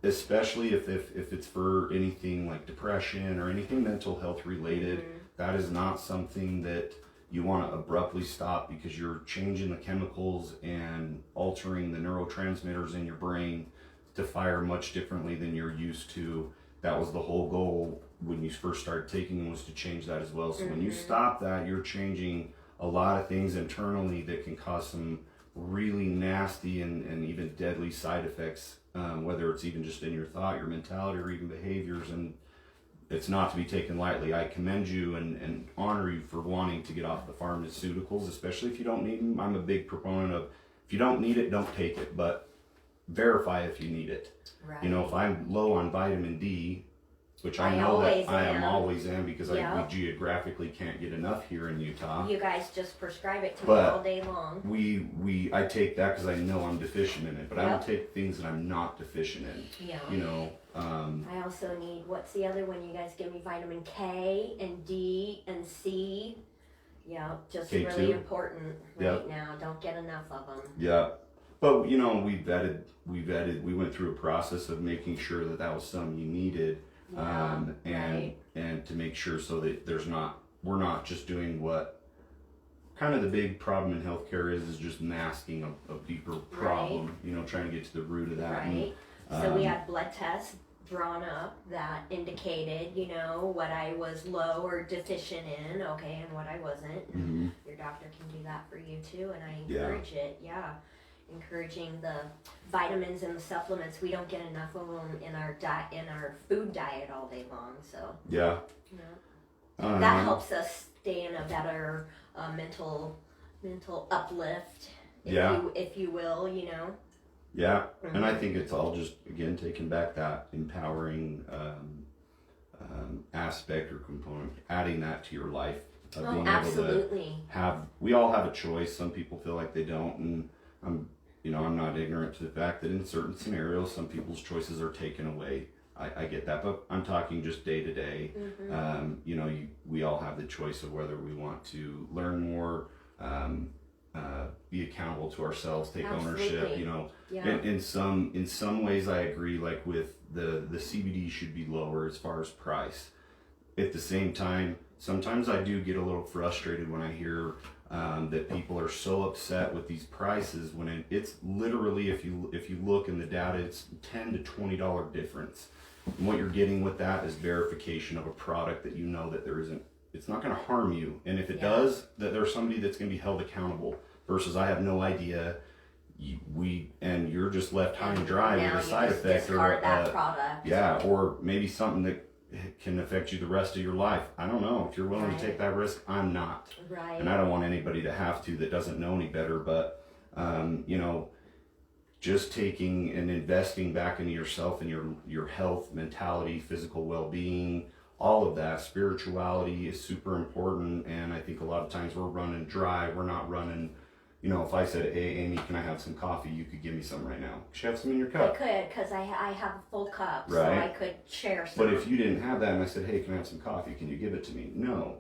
Especially if it's for anything like depression or anything mental health related. That is not something that you want to abruptly stop, because you're changing the chemicals and altering the neurotransmitters in your brain to fire much differently than you're used to. That was the whole goal when you first started taking them, was to change that as well. So when you stop that, you're changing a lot of things internally that can cause some really nasty and even deadly side effects, whether it's even just in your thought, your mentality, or even behaviors. And it's not to be taken lightly. I commend you and honor you for wanting to get off the pharmaceuticals, especially if you don't need them. I'm a big proponent of, if you don't need it, don't take it, but verify if you need it. Right. You know, if I'm low on vitamin D, which I know always that I am am. always am because we Yep. geographically can't get enough here in Utah. You guys just prescribe it to me But all day long. I take that because I know I'm deficient in it, but I Yep. don't take things that I'm not deficient in. Yeah. You know, I also need, what's the other one you guys give me? Vitamin K and D and C. Yeah, just K2. really important right Yep. now. Don't get enough of them. yeah. But you know, we went through a process of making sure that that was something you needed, Yeah, and to make sure so that we're not just doing what kind of the big problem in healthcare is just masking a deeper problem, you know, trying to get to the root of that. Right. So we had blood tests drawn up that indicated, you know, what I was low or deficient in, okay, and what I wasn't. Mm-hmm. Your doctor can do that for you too, and I Yeah. encourage it. Yeah, encouraging the vitamins and the supplements. We don't get enough of them in our food diet all day long. So Yeah. you know, that helps us stay in a better mental uplift, if you will. You know. Yeah, and I think it's all just, again, taking back that empowering aspect or component, adding that to your life. Of being absolutely. We all have a choice. Some people feel like they don't, and I'm not ignorant to the fact that in certain scenarios, some people's choices are taken away. I get that, but I'm talking just day to day. We all have the choice of whether we want to learn more, be accountable to ourselves, take ownership. You know, Yeah. in some ways I agree. Like with the CBD should be lower as far as price. At the same time, sometimes I do get a little frustrated when I hear that people are so upset with these prices when it's literally, if you look in the data, it's $10 to $20 difference. And what you're getting with that is verification of a product that you know that it's not going to harm you. And if it does, that there's somebody that's going to be held accountable versus I have no idea. And you're just left high and dry with a side effect or that product. Yeah, or maybe something that can affect you the rest of your life. I don't know. If you're willing to take that risk, I'm not. Right. And I don't want anybody to have to that doesn't know any better. But just taking and investing back into yourself and your health, mentality, physical well-being, all of that, spirituality is super important. And I think a lot of times we're running dry. We're not running. If I said, "Hey, Amy, can I have some coffee?" You could give me some right now. Could you have some in your cup? I could, because I have a full cup, so Right. I could share some. But if you didn't have that and I said, "Hey, can I have some coffee? Can you give it to me?" No.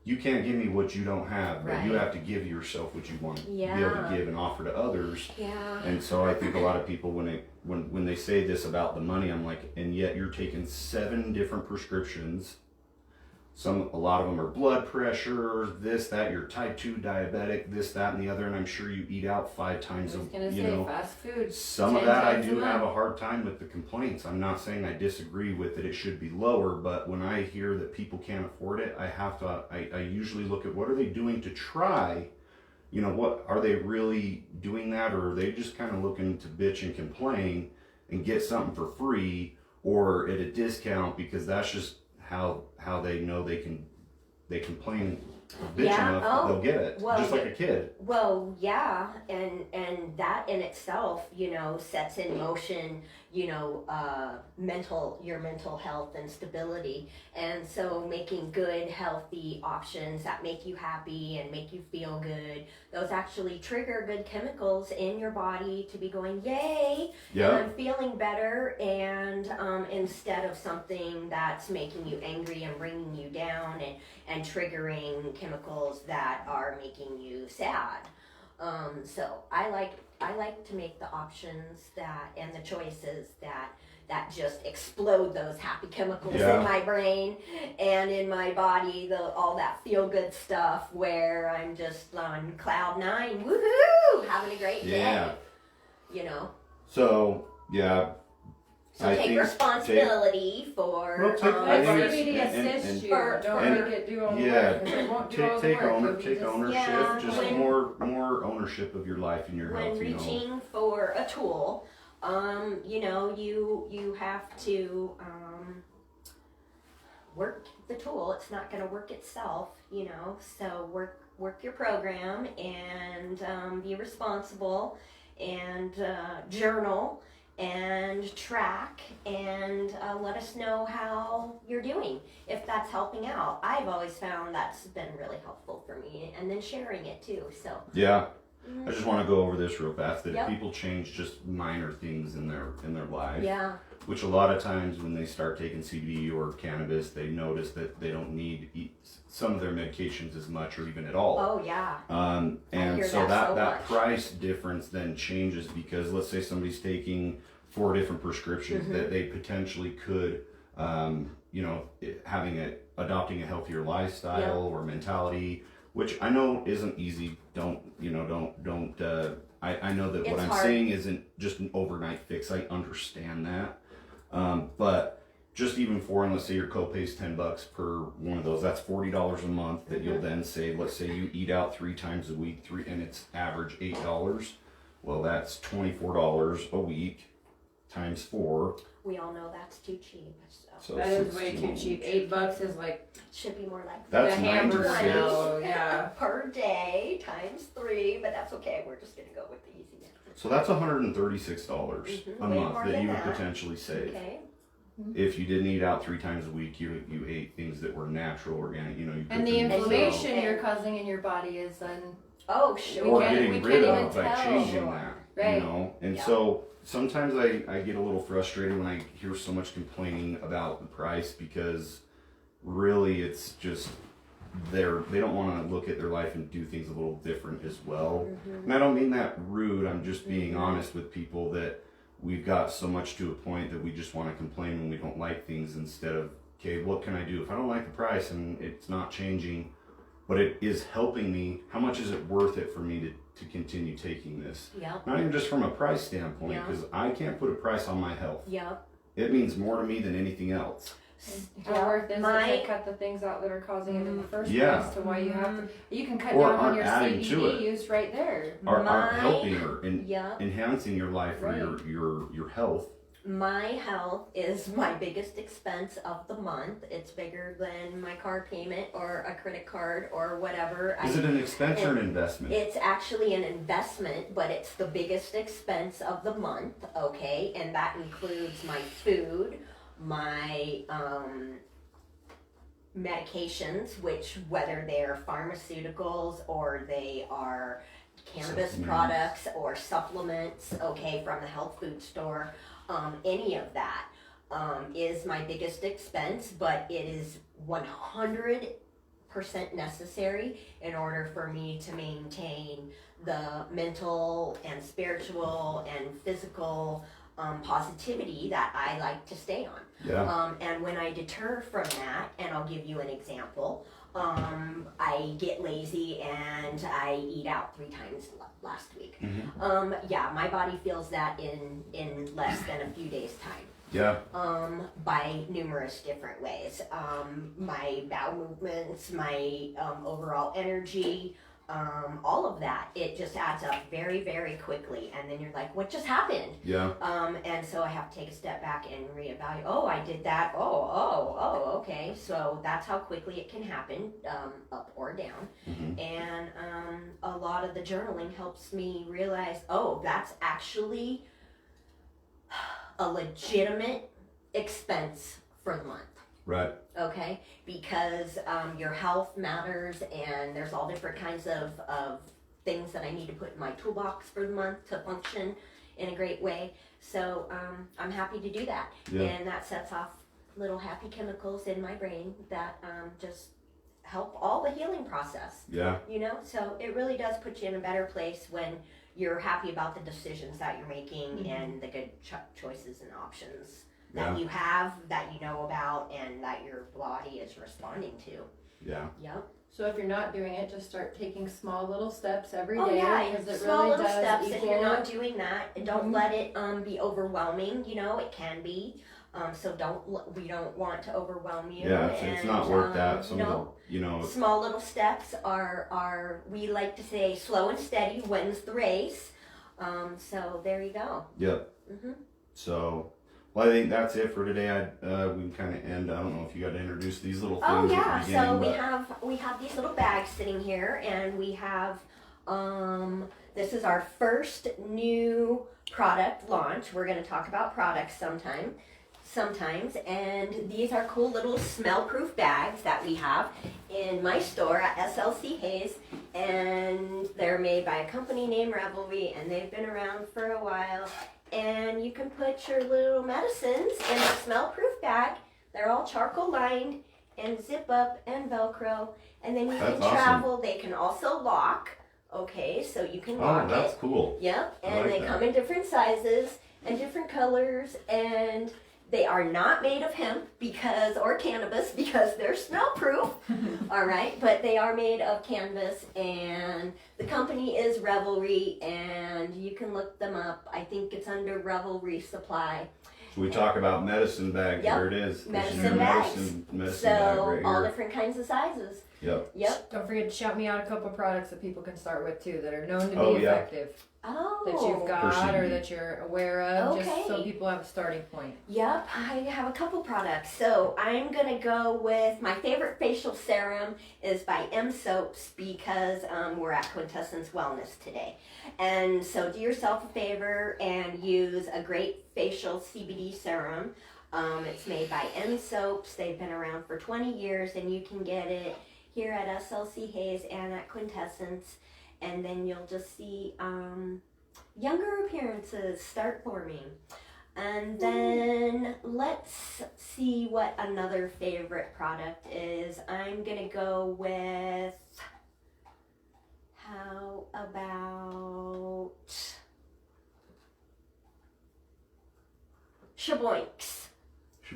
You can't give me what you don't have, but you Right. have to give yourself what you want to be able Yeah. to give and offer to others. Yeah. And so I think a lot of people, when they say this about the money, I'm like, and yet you're taking 7 different prescriptions. A lot of them are blood pressure, this, that, you're type 2 diabetic, this, that, and the other, and I'm sure you eat out 5 times I was gonna say fast food. Some of 10 that I times do a have a month. hard time with the complaints. I'm not saying I disagree with it should be lower, but when I hear that people can't afford it, I usually look at what are they doing to try. What are they really doing that, or are they just kind of looking to bitch and complain and get something for free or at a discount because that's just how they know they can complain bitch enough that they'll get it, just like a kid. Well, yeah, and that in itself, sets in motion, your mental health and stability. And so making good, healthy options that make you happy and make you feel good, those actually trigger good chemicals in your body to be going, yay, Yeah. and I'm feeling better, and instead of something that's making you angry and bringing you down and triggering chemicals that are making you sad. So I like to make the options and the choices that just explode those happy chemicals in my brain and in my body, all that feel good stuff where I'm just on cloud 9, woohoo, having a great day. So yeah. So take responsibility for CBD assist you. Don't make it do all the work, 'cause it won't do all the work. Take ownership, just more ownership of your life and your health. When reaching for a tool, you have to work the tool. It's not going to work itself, you know. So work your program and be responsible and journal and track and let us know how you're doing, if that's helping out. I've always found that's been really helpful for me, and then sharing it too. So yeah, I just want to go over this real fast, that Yep. if people change just minor things in their life, yeah, which a lot of times when they start taking CBD or cannabis, they notice that they don't need some of their medications as much or even at all. oh yeah, And hear so that so that much. price difference then changes, because let's say somebody's taking 4 different prescriptions Mm-hmm. that they potentially could, adopting a healthier lifestyle or mentality, which I know isn't easy. I know that what It's I'm hard. saying isn't just an overnight fix. I understand that. But just even for, and let's say your copay's $10 per one of those, that's $40 a month that you'll then save. Let's say you eat out 3 times a week, and it's average $8. Well, that's $24 a week times 4. we all know that's too cheap. So That is way too cheap. $8 is like it should be more like That's the hamburger 96. now. Yeah. per day times 3, but that's okay. We're just gonna go with the easy method. So that's $136 Mhm, a way month more that than you would that. potentially save. Okay. If you didn't eat out 3 times a week, you ate things that were natural, organic. You And cooked the them yourself. inflammation you're causing in your body is then Oh We sure. or can't- getting we rid can't of even by tell. changing Sure. that. Right. And Yeah. so sometimes I get a little frustrated when I hear so much complaining about the price, because really it's just they don't want to look at their life and do things a little different as well. And I don't mean that rude. I'm just being honest with people that we've got so much to a point that we just want to complain when we don't like things, instead of, okay, what can I do if I don't like the price and it's not changing, but it is helping me? How much is it worth it for me to continue taking this? Yep. Not even just from a price standpoint, Yeah. because I can't put a price on my health. Yep. It means more to me than anything else. how worth is it My- to cut the things out that are causing it in the first Yeah. place, to why you have to, you can cut Or down on aren't your adding to CBD it. use right there. Aren't My- helping or Yep. enhancing your life or Right. your health. My health is my biggest expense of the month. It's bigger than my car payment or a credit card or whatever. Is it an expense or an investment? It's actually an investment, but it's the biggest expense of the month, okay? And that includes my food, my medications, which whether they're pharmaceuticals or they are cannabis Supplements. products or supplements, okay, from the health food store, any of that is my biggest expense, but it is 100% necessary in order for me to maintain the mental and spiritual and physical positivity that I like to stay on. Yeah. And when I deter from that, and I'll give you an example, I get lazy and I eat out 3 times last week. Yeah, my body feels that in less than a few days' time. Yeah. By numerous different ways. My bowel movements, my overall energy, all of that, it just adds up very, very quickly. And then you're like, what just happened? Yeah. And so I have to take a step back and reevaluate. Oh, I did that. Oh, okay. So that's how quickly it can happen, up or down. And a lot of the journaling helps me realize, oh, that's actually a legitimate expense for the month. Right. Okay, because your health matters, and there's all different kinds of things that I need to put in my toolbox for the month to function in a great way. So I'm happy to do that, Yeah. and that sets off little happy chemicals in my brain that just help all the healing process. Yeah. You know, so it really does put you in a better place when you're happy about the decisions that you're making and the good choices and options that you have, that you know about, and that your body is responding to. Yeah. Yep. So if you're not doing it, just start taking small little steps every day. Oh yeah, because it small really little does steps. equal If you're not doing that, and don't Mhm. let it be overwhelming. You know, it can be. So we don't want to overwhelm you. Yeah. It's not worked out. Some no. of the, Small little steps are we like to say slow and steady wins the race. So there you go. Yep. Mhm. So, Well, I think that's it for today. We can kind of end. I don't know if you got to introduce these little things. Oh yeah, at the beginning, so but- we have these little bags sitting here, and we have this is our first new product launch. We're going to talk about products sometimes, and these are cool little smell-proof bags that we have in my store at SLC Haze, and they're made by a company named Revelry, and they've been around for a while. And you can put your little medicines in a smell-proof bag. They're all charcoal lined and zip up and Velcro, and then you That's can awesome. travel. They can also lock. Okay, so you can lock that's it. cool. Yep, I and like they that. come in different sizes and different colors, and they are not made of hemp or cannabis because they're smell-proof. All right, but they are made of canvas, and the company is Revelry, and you can look them up. I think it's under Revelry Supply. So we talk about medicine bags. Yep. There it is. This is Medicine your bags. medicine So bag right all here. different kinds of sizes. Yep. Yep. Don't forget to shout me out a couple products that people can start with too that are known to be Oh, yeah. effective Oh. that you've got CBD. or that you're aware of, just so Okay. people have a starting point. Yep, I have a couple products. So I'm gonna go with my favorite facial serum is by M Soaps because we're at Quintessence Wellness today. And so do yourself a favor and use a great facial CBD serum. It's made by M Soaps. They've been around for 20 years, and you can get it here at SLC Haze and at Quintessence. And then you'll just see younger appearances start forming. And then let's see what another favorite product is. I'm gonna go with, how about Shaboinks?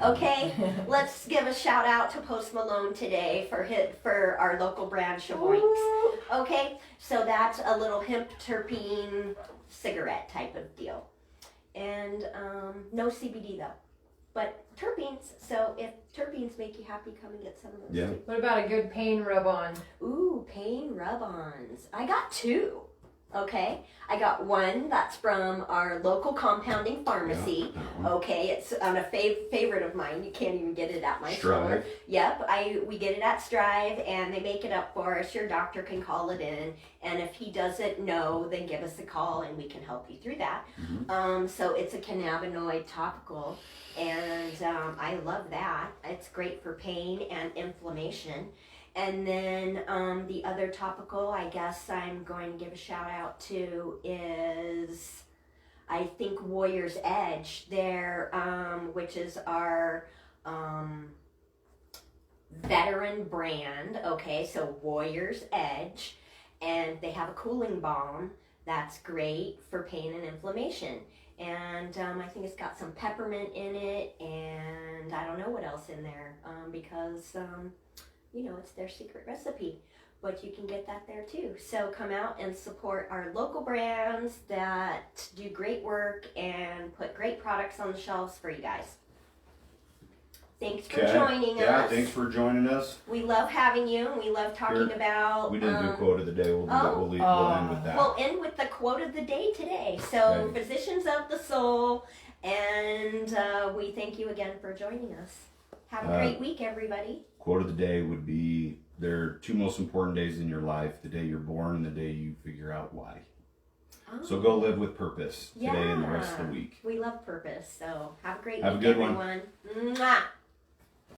Okay, let's give a shout out to Post Malone today for our local brand Shaboinks. Okay, so that's a little hemp terpene cigarette type of deal. And no CBD though, but terpenes. So if terpenes make you happy, come and get some of those. Yeah. too. What about a good pain rub on? Ooh, pain rub-ons. I got two. Okay, I got one that's from our local compounding pharmacy. Yeah, that one. Okay, it's on a favorite of mine. You can't even get it at my store. Strive. Yep, we get it at Strive, and they make it up for us. Your doctor can call it in, and if he doesn't know, then give us a call, and we can help you through that. So it's a cannabinoid topical, and I love that. It's great for pain and inflammation. And then the other topical, I guess I'm going to give a shout out to is, I think, Warrior's Edge. There, which is our veteran brand. Okay, so Warrior's Edge, and they have a cooling balm that's great for pain and inflammation. And I think it's got some peppermint in it, and I don't know what else in there because. You know, it's their secret recipe, but you can get that there too. So come out and support our local brands that do great work and put great products on the shelves for you guys. Thanks for joining Yeah, us. thanks for joining us. We love having you, and we love talking about. We didn't do quote of the day. We'll end with that. We'll end with the quote of the day today. So, Okay. Physicians of the Soul, and we thank you again for joining us. Have a great week, everybody. Quote of the day would be, there are two most important days in your life, the day you're born and the day you figure out why. Oh. So go live with purpose today and the rest of the Yeah. week. We love purpose, so have a great Have a week, good one. everyone. Mwah!